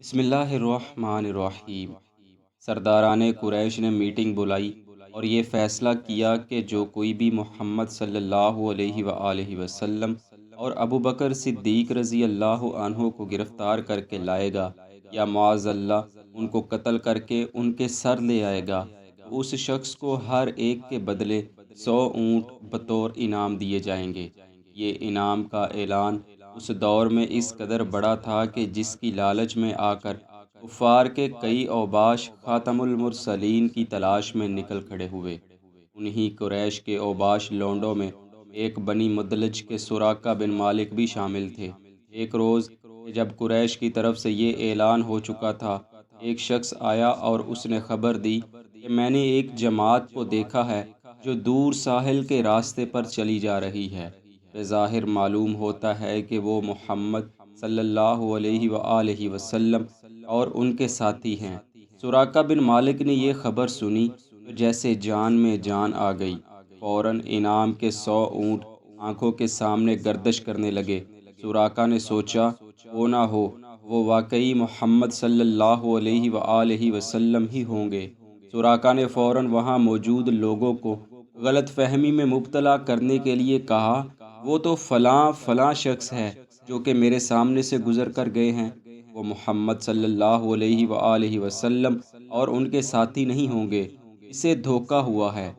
بسم اللہ الرحمن الرحیم۔ سرداران قریش نے میٹنگ بلائی اور یہ فیصلہ کیا کہ جو کوئی بھی محمد صلی اللہ علیہ وآلہ وسلم اور ابو بکر صدیق رضی اللہ عنہ کو گرفتار کر کے لائے گا یا معاذ اللہ ان کو قتل کر کے ان کے سر لے آئے گا تو اس شخص کو ہر ایک کے بدلے 100 اونٹ بطور انعام دیے جائیں گے۔ یہ انعام کا اعلان اس دور میں اس قدر بڑا تھا کہ جس کی لالچ میں آ کر کفار کے کئی اوباش خاتم المرسلین کی تلاش میں نکل کھڑے ہوئے۔ انہی قریش کے اوباش لونڈوں میں ایک بنی مدلج کے سراقہ بن مالک بھی شامل تھے۔ ایک روز جب قریش کی طرف سے یہ اعلان ہو چکا تھا، ایک شخص آیا اور اس نے خبر دی کہ میں نے ایک جماعت کو دیکھا ہے جو دور ساحل کے راستے پر چلی جا رہی ہے۔ بظاہر معلوم ہوتا ہے کہ وہ محمد صلی اللہ علیہ وآلہ وسلم اور ان کے ساتھی ہیں۔ سراقہ بن مالک نے یہ خبر سنی تو جیسے جان میں جان آ گئی، فوراً انعام کے 100 اونٹ آنکھوں کے سامنے گردش کرنے لگے۔ سراقہ نے سوچا وہ نہ ہو وہ واقعی محمد صلی اللہ علیہ وآلہ وسلم ہی ہوں گے۔ سراقہ نے فوراً وہاں موجود لوگوں کو غلط فہمی میں مبتلا کرنے کے لیے کہا، وہ تو فلاں فلاں شخص ہے جو کہ میرے سامنے سے گزر کر گئے ہیں، وہ محمد صلی اللہ علیہ وآلہ وسلم اور ان کے ساتھی نہیں ہوں گے، اسے دھوکہ ہوا ہے۔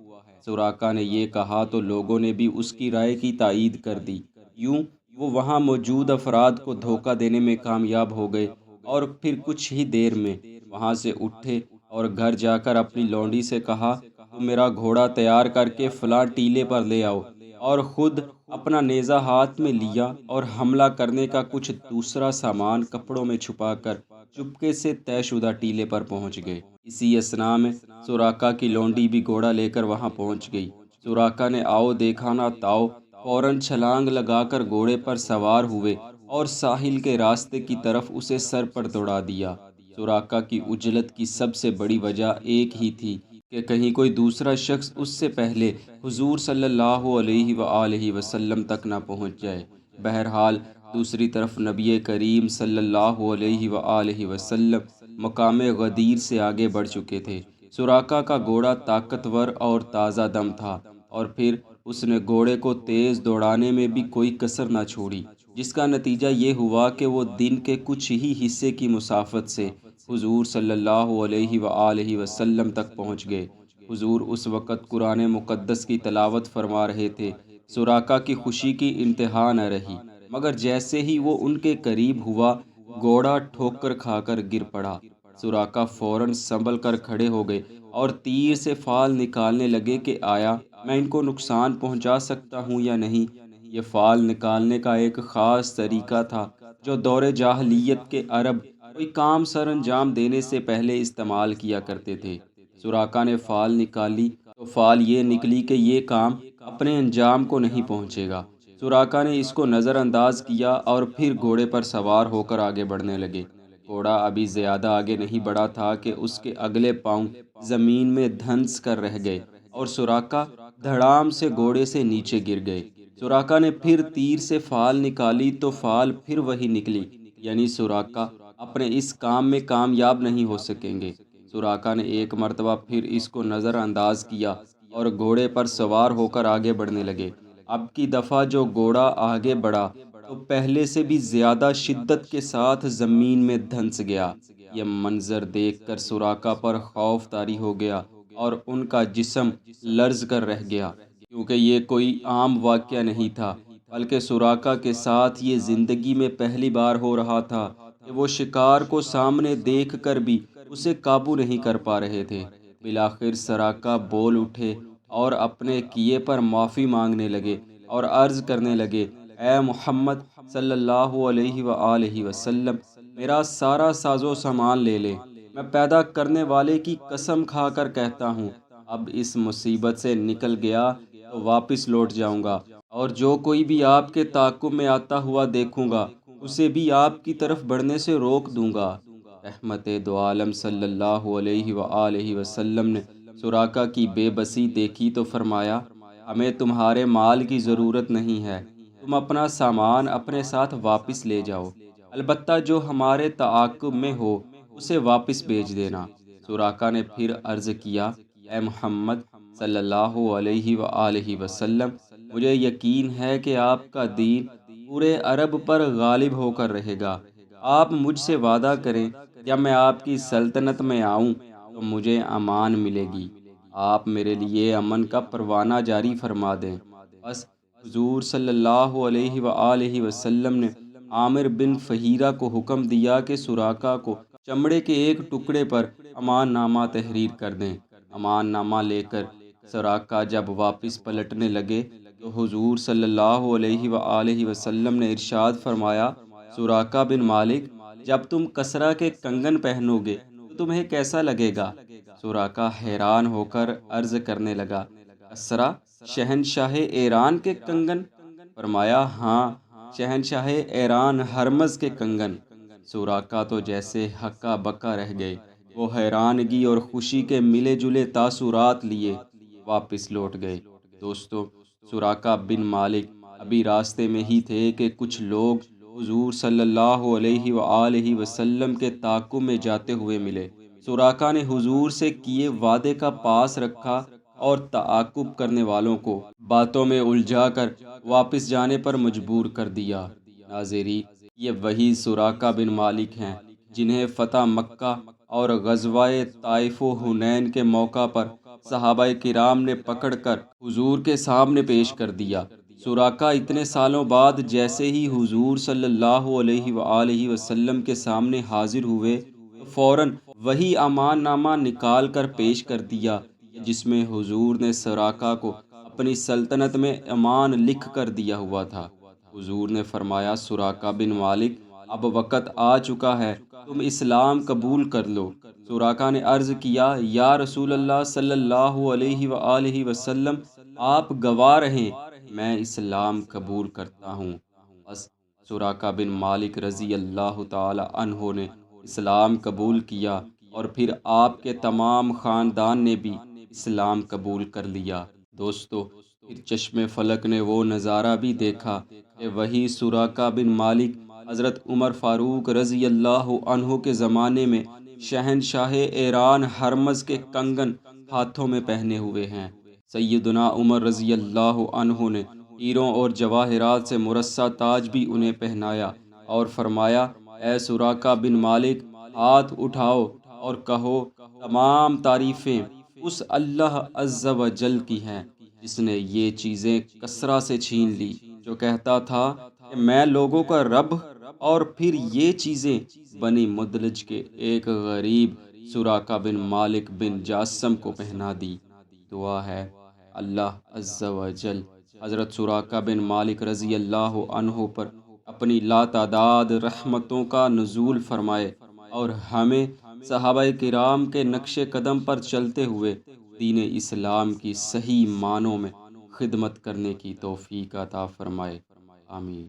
سراقہ نے یہ کہا تو لوگوں نے بھی اس کی رائے کی تائید کر دی۔ یوں وہ وہاں موجود افراد کو دھوکہ دینے میں کامیاب ہو گئے اور پھر کچھ ہی دیر میں وہاں سے اٹھے اور گھر جا کر اپنی لونڈی سے کہا، تم میرا گھوڑا تیار کر کے فلاں ٹیلے پر لے آؤ، اور خود اپنا نیزہ ہاتھ میں لیا اور حملہ کرنے کا کچھ دوسرا سامان کپڑوں میں چھپا کر چپکے سے طے شدہ ٹیلے پر پہنچ گئے۔ اسی اثنا میں سراقہ کی لونڈی بھی گھوڑا لے کر وہاں پہنچ گئی۔ سراقہ نے آؤ دیکھا نہ تاؤ، فوراً چھلانگ لگا کر گھوڑے پر سوار ہوئے اور ساحل کے راستے کی طرف اسے سر پر دوڑا دیا۔ سراقہ کی عجلت کی سب سے بڑی وجہ ایک ہی تھی کہ کہیں کوئی دوسرا شخص اس سے پہلے حضور صلی اللہ علیہ وآلہ وسلم تک نہ پہنچ جائے۔ بہرحال دوسری طرف نبی کریم صلی اللہ علیہ وآلہ وسلم مقام غدیر سے آگے بڑھ چکے تھے۔ سراقہ کا گھوڑا طاقتور اور تازہ دم تھا، اور پھر اس نے گھوڑے کو تیز دوڑانے میں بھی کوئی کسر نہ چھوڑی، جس کا نتیجہ یہ ہوا کہ وہ دن کے کچھ ہی حصے کی مسافت سے حضور صلی اللہ علیہ وآلہ وسلم تک پہنچ گئے۔ حضور اس وقت قرآن مقدس کی تلاوت فرما رہے تھے۔ سراقہ کی خوشی کی انتہا نہ رہی، مگر جیسے ہی وہ ان کے قریب ہوا، گھوڑا ٹھوکر کھا کر گر پڑا۔ سراقہ فوراً سنبھل کر کھڑے ہو گئے اور تیر سے فال نکالنے لگے کہ آیا میں ان کو نقصان پہنچا سکتا ہوں یا نہیں۔ یہ فال نکالنے کا ایک خاص طریقہ تھا جو دور جاہلیت کے عرب کوئی کام سر انجام دینے سے پہلے استعمال کیا کرتے تھے۔ سراقہ نے فال نکالی تو فال یہ نکلی کہ یہ کام اپنے انجام کو نہیں پہنچے گا۔ سراقہ نے اس کو نظر انداز کیا اور پھر گھوڑے پر سوار ہو کر آگے بڑھنے لگے۔ گھوڑا ابھی زیادہ آگے نہیں بڑھا تھا کہ اس کے اگلے پاؤں زمین میں دھنس کر رہ گئے اور سراقہ دھڑام سے گھوڑے سے نیچے گر گئے۔ سراقہ نے پھر تیر سے فال نکالی تو فال پھر وہی نکلی، یعنی سراقہ اپنے اس کام میں کامیاب نہیں ہو سکیں گے۔ سراقہ نے ایک مرتبہ پھر اس کو نظر انداز کیا اور گھوڑے پر سوار ہو کر آگے بڑھنے لگے۔ اب کی دفعہ جو گھوڑا آگے بڑھا تو پہلے سے بھی زیادہ شدت کے ساتھ زمین میں دھنس گیا۔ یہ منظر دیکھ کر سراقہ پر خوف طاری ہو گیا اور ان کا جسم لرز کر رہ گیا، کیونکہ یہ کوئی عام واقعہ نہیں تھا، بلکہ سراقہ کے ساتھ یہ زندگی میں پہلی بار ہو رہا تھا کہ وہ شکار کو سامنے دیکھ کر بھی اسے قابو نہیں کر پا رہے تھے۔ بالآخر سراقہ بول اٹھے اور اپنے کیے پر معافی مانگنے لگے اور عرض کرنے لگے، اے محمد صلی اللہ علیہ وآلہ وسلم، میرا سارا ساز و سامان لے لیں، میں پیدا کرنے والے کی قسم کھا کر کہتا ہوں اب اس مصیبت سے نکل گیا تو واپس لوٹ جاؤں گا، اور جو کوئی بھی آپ کے تعاقب میں آتا ہوا دیکھوں گا اسے بھی آپ کی طرف بڑھنے سے روک دوں گا۔ رحمت دو عالم صلی اللہ علیہ وآلہ وسلم نے سراقہ کی بے بسی دیکھی تو فرمایا، ہمیں تمہارے مال کی ضرورت نہیں ہے، تم اپنا سامان اپنے ساتھ واپس لے جاؤ۔ البتہ جو ہمارے تعاقب میں ہو اسے واپس بھیج دینا۔ سراقہ نے پھر عرض کیا، اے محمد صلی اللہ علیہ وآلہ وسلم، مجھے یقین ہے کہ آپ کا دین پورے عرب پر غالب ہو کر رہے گا۔ آپ مجھ سے وعدہ کریں، جب میں آپ کی سلطنت میں آؤں تو مجھے امان ملے گی۔ آپ میرے لیے امن کا پروانہ جاری فرما دیں۔ بس حضور صلی اللہ علیہ وآلہ وسلم نے عامر بن فہیرہ کو حکم دیا کہ سراقہ کو چمڑے کے ایک ٹکڑے پر امان نامہ تحریر کر دیں۔ امان نامہ لے کر سراقہ جب واپس پلٹنے لگے تو حضور صلی اللہ علیہ وآلہ وسلم نے ارشاد فرمایا، سراقہ بن مالک، جب تم کسرا کے کنگن پہنو گے تو تمہیں کیسا لگے گا؟ سراقہ حیران ہو کر عرض کرنے لگا، کسرا شہنشاہ ایران کے کنگن؟ فرمایا، ہاں، شہنشاہ ایران ہرمز کے کنگن۔ سراقہ تو جیسے ہکا بکا رہ گئے۔ وہ حیرانگی اور خوشی کے ملے جلے تاثرات لیے واپس لوٹ گئے۔ دوستو، سراقہ بن مالک ابھی راستے میں ہی تھے کہ کچھ لوگ حضور صلی اللہ علیہ وآلہ وسلم کے تعاقب میں جاتے ہوئے ملے۔ سراقہ نے حضور سے کیے وعدے کا پاس رکھا اور تعاقب کرنے والوں کو باتوں میں الجھا کر واپس جانے پر مجبور کر دیا۔ ناظرین، یہ وہی سراقہ بن مالک ہیں جنہیں فتح مکہ اور غزوہ طائف و حنین کے موقع پر صحابہ کرام نے پکڑ کر حضور کے سامنے پیش کر دیا۔ سراقہ اتنے سالوں بعد جیسے ہی حضور صلی اللہ علیہ وآلہ وسلم کے سامنے حاضر ہوئے تو فوراً وہی امان نامہ نکال کر پیش کر دیا جس میں حضور نے سراقہ کو اپنی سلطنت میں امان لکھ کر دیا ہوا تھا۔ حضور نے فرمایا، سراقہ بن مالک، اب وقت آ چکا ہے، تم اسلام قبول کر لو۔ سراقہ نے عرض کیا، یا رسول اللہ صلی اللہ علیہ وآلہ وسلم، آپ گواہ رہیں، میں اسلام قبول کرتا ہوں۔ بس سراقہ بن مالک رضی اللہ تعالی عنہ نے اسلام قبول کیا اور پھر آپ کے تمام خاندان نے بھی اسلام قبول کر لیا۔ دوستو، پھر چشم فلک نے وہ نظارہ بھی دیکھا کہ وہی سراقہ بن مالک حضرت عمر فاروق رضی اللہ عنہ کے زمانے میں شہنشاہ ایران ہرمز کے کنگن ہاتھوں میں پہنے ہوئے ہیں۔ سیدنا عمر رضی اللہ عنہ نے ہیروں اور جواہرات سے مرصع تاج بھی انہیں پہنایا اور فرمایا، اے سراقہ بن مالک، ہاتھ اٹھاؤ اور کہو، تمام تعریفیں اس اللہ عز و جل کی ہیں جس نے یہ چیزیں کسرا سے چھین لی جو کہتا تھا کہ میں لوگوں کا رب، اور پھر یہ چیزیں بنی مدلج کے ایک غریب سراقہ بن مالک بن جاسم کو پہنا دی۔ دعا ہے اللہ عز و جل حضرت سراقہ بن مالک رضی اللہ عنہ پر اپنی لاتعداد رحمتوں کا نزول فرمائے اور ہمیں صحابہ کرام کے نقش قدم پر چلتے ہوئے دین اسلام کی صحیح معنوں میں خدمت کرنے کی توفیق عطا فرمائے۔ آمین۔